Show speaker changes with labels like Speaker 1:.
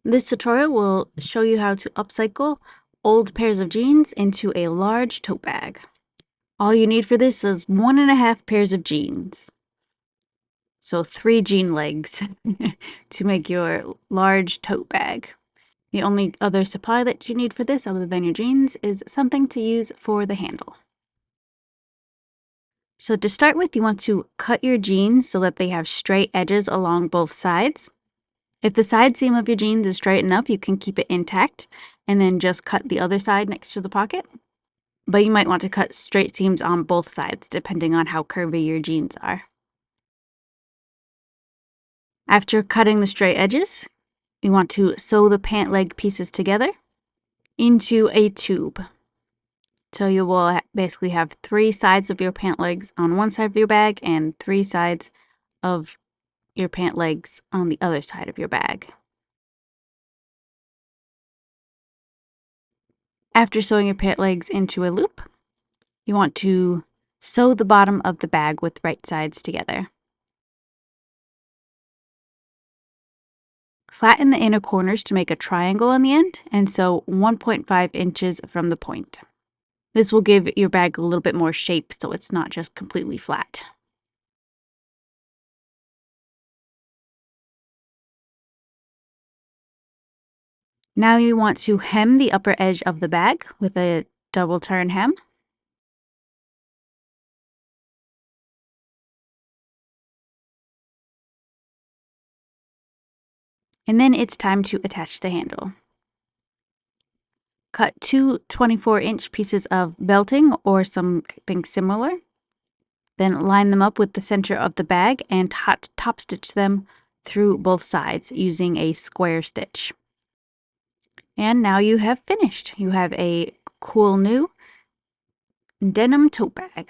Speaker 1: This tutorial will show you how to upcycle old pairs of jeans into a large tote bag. All you need for this is 1.5 pairs of jeans. So 3 jean legs to make your large tote bag. The only other supply that you need for this other than your jeans is something to use for the handle. So to start with, you want to cut your jeans so that they have straight edges along both sides. If the side seam of your jeans is straight enough, you can keep it intact and then just cut the other side next to the pocket. But you might want to cut straight seams on both sides, depending on how curvy your jeans are. After cutting the straight edges, you want to sew the pant leg pieces together into a tube. So you will basically have 3 sides of your pant legs on one side of your bag and 3 sides of your pant legs on the other side of your bag. After sewing your pant legs into a loop, you want to sew the bottom of the bag with right sides together. Flatten the inner corners to make a triangle on the end and sew 1.5 inches from the point. This will give your bag a little bit more shape so it's not just completely flat. Now you want to hem the upper edge of the bag with a double turn hem. And then it's time to attach the handle. Cut 2 24-inch pieces of belting or something similar. Then line them up with the center of the bag and top stitch them through both sides using a square stitch. And now you have finished. You have a cool new denim tote bag.